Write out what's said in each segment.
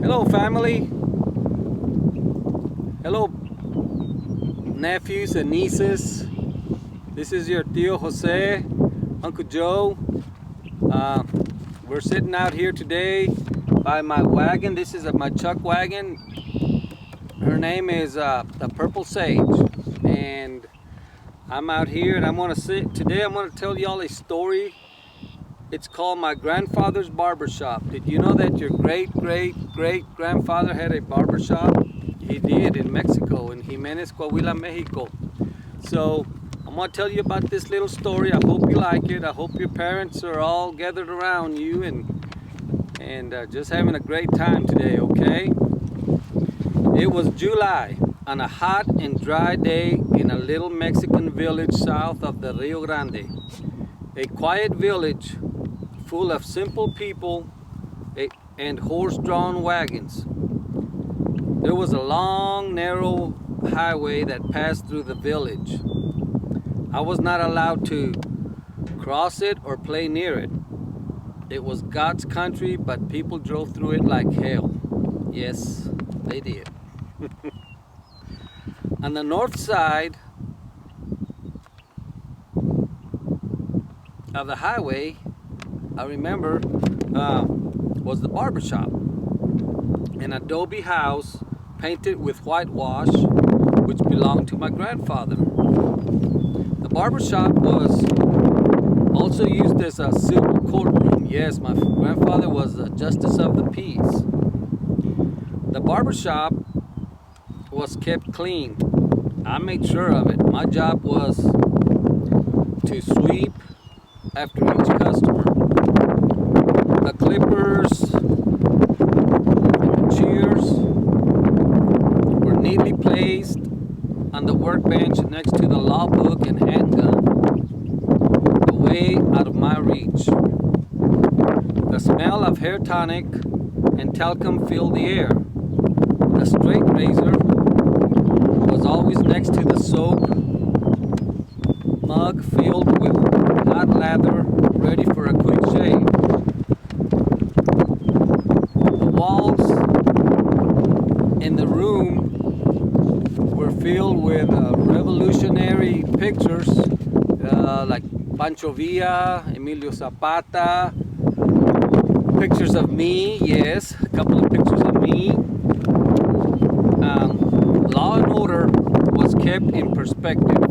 Hello, family. Hello, nephews and nieces. This is your Tío Jose, Uncle Joe. We're sitting out here today by my wagon. This is my chuck wagon. Her name is the Purple Sage, and I'm out here and today I'm gonna tell y'all a story. It's called My Grandfather's Barbershop. Did you know that your great-great-great-grandfather had a barbershop? He did, in Mexico, in Jimenez, Coahuila, Mexico. So I'm gonna tell you about this little story. I hope you like it. I hope your parents are all gathered around you and just having a great time today, okay? It was July, on a hot and dry day in a little Mexican village south of the Rio Grande. A quiet village full of simple people and horse-drawn wagons. There was a long, narrow highway that passed through the village. I was not allowed to cross it or play near it. It was God's country, but people drove through it like hell. Yes, they did. On the north side of the highway, I remember, was the barbershop. An adobe house painted with whitewash, which belonged to my grandfather. The barbershop was also used as a civil courtroom. Yes, my grandfather was the justice of the peace. The barbershop was kept clean. I made sure of it. My job was to sweep after each customer. The clippers and the shears were neatly placed on the workbench next to the law book and handgun, away out of my reach. The smell of hair tonic and talcum filled the air. The straight razor was always next to the soap mug filled with hot lather, ready for a quick shave. The walls in the room were filled with revolutionary pictures like Pancho Villa, Emilio Zapata, pictures of me, yes, a couple of pictures of me. Law and order was kept in perspective.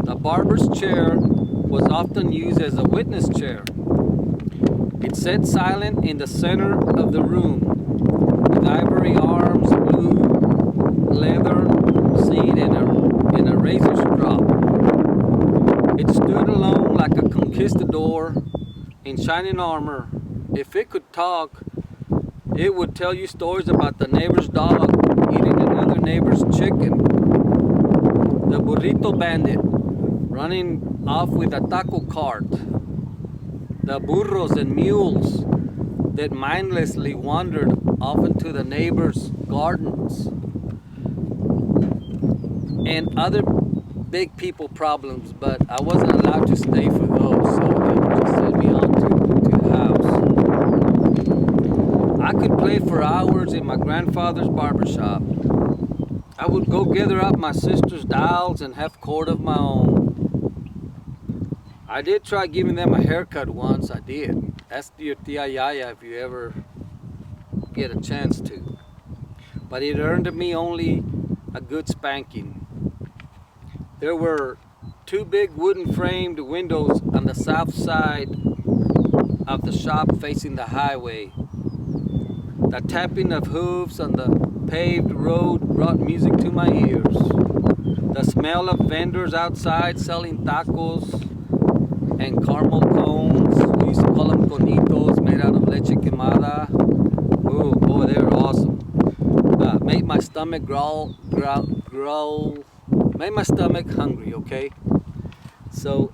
The barber's chair was often used as a witness chair. It sat silent in the center of the room, with ivory arms, blue leather seat, and a razor strap. It stood alone like a conquistador in shining armor. If it could talk, it would tell you stories about the neighbor's dog eating another neighbor's chicken, the burrito bandit running off with a taco cart, the burros and mules that mindlessly wandered off into the neighbor's gardens, and other big people problems, but I wasn't allowed to stay for those, so they just sent me on to the house. I could play for hours in my grandfather's barbershop. I would go gather up my sister's dolls and have court of my own. I did try giving them a haircut once, I did. Ask your tia Yaya if you ever get a chance to. But it earned me only a good spanking. There were two big wooden framed windows on the south side of the shop facing the highway. The tapping of hooves on the paved road brought music to my ears. The smell of vendors outside selling tacos and caramel cones. We used to call them conitos, made out of leche quemada. Oh boy, they were awesome. Made my stomach growl, made my stomach hungry, okay? So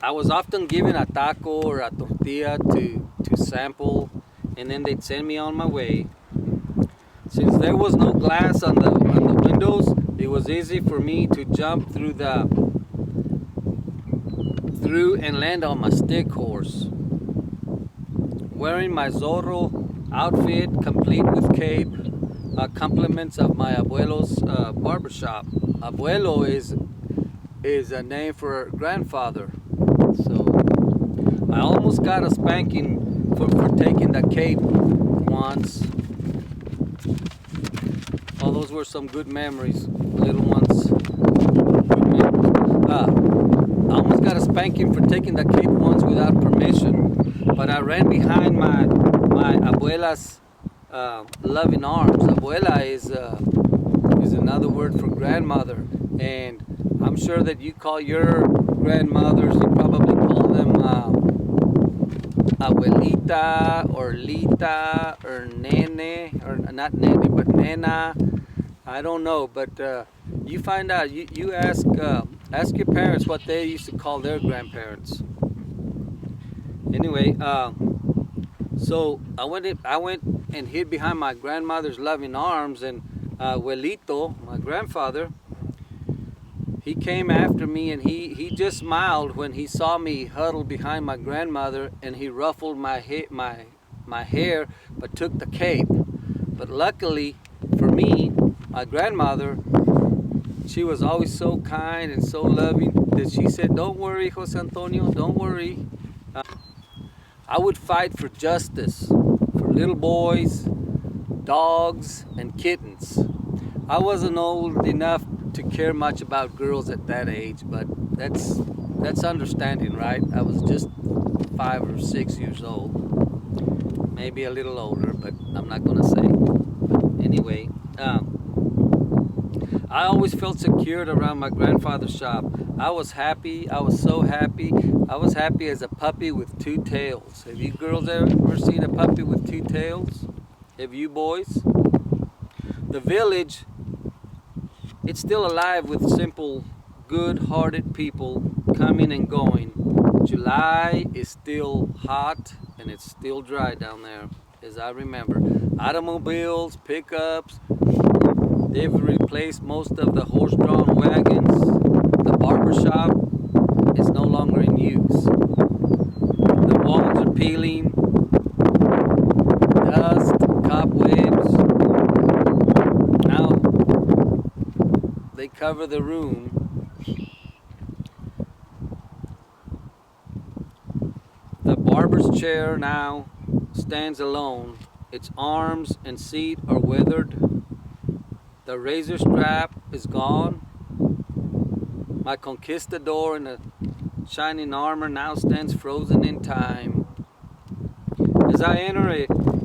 I was often given a taco or a tortilla to sample, and then they'd send me on my way. Since there was no glass on the windows, it was easy for me to jump through and land on my stick horse. wearing my Zorro outfit, complete with cape, compliments of my abuelo's barbershop. Abuelo is a name for grandfather. So I almost got a spanking for taking the cape once. Oh, those were some good memories, little ones. Good memories. I almost got a spanking for taking the cape once without permission, but I ran behind my abuela's loving arms. Abuela is another word for grandmother, and I'm sure that you call your grandmothers, you probably call them abuelita or lita or nene, or not nene but nena. I don't know, but you find out. You ask your parents what they used to call their grandparents. Anyway, so I went and hid behind my grandmother's loving arms, and abuelito, my grandfather, he came after me, and he just smiled when he saw me huddled behind my grandmother, and he ruffled my hair, but took the cape. But luckily for me, my grandmother, she was always so kind and so loving that she said, "Don't worry, Jose Antonio, don't worry." I would fight for justice for little boys, dogs, and kittens. I wasn't old enough to care much about girls at that age, but that's understanding, right? I was just 5 or 6 years old, maybe a little older, but I'm not gonna say. Anyway, I always felt secured around my grandfather's shop. I was happy. I was so happy. I was happy as a puppy with 2 tails. Have you girls ever seen a puppy with 2 tails? Have you boys? The village, it's still alive with simple, good-hearted people coming and going. July is still hot and it's still dry down there, as I remember. Automobiles, pickups, they've replaced most of the horse-drawn wagons. The barbershop is no longer in use. The walls are peeling, dust, cobwebs. Now they cover the room. The barber's chair now stands alone. Its arms and seat are weathered. The razor strap is gone. My conquistador in the shining armor now stands frozen in time. As I enter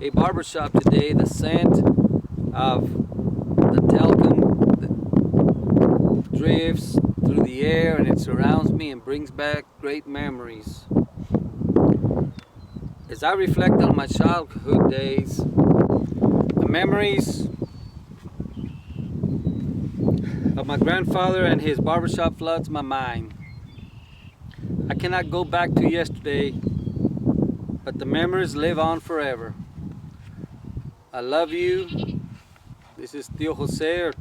a barbershop today, the scent of the talcum drifts through the air and it surrounds me and brings back great memories. As I reflect on my childhood days, the memories of my grandfather and his barbershop floods my mind. I cannot go back to yesterday, but the memories live on forever. I love you. This is Tío Jose or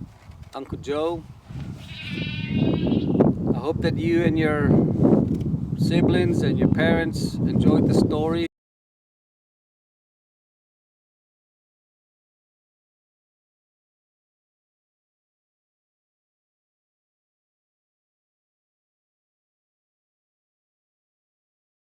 Uncle Joe. I hope that you and your siblings and your parents enjoyed the story.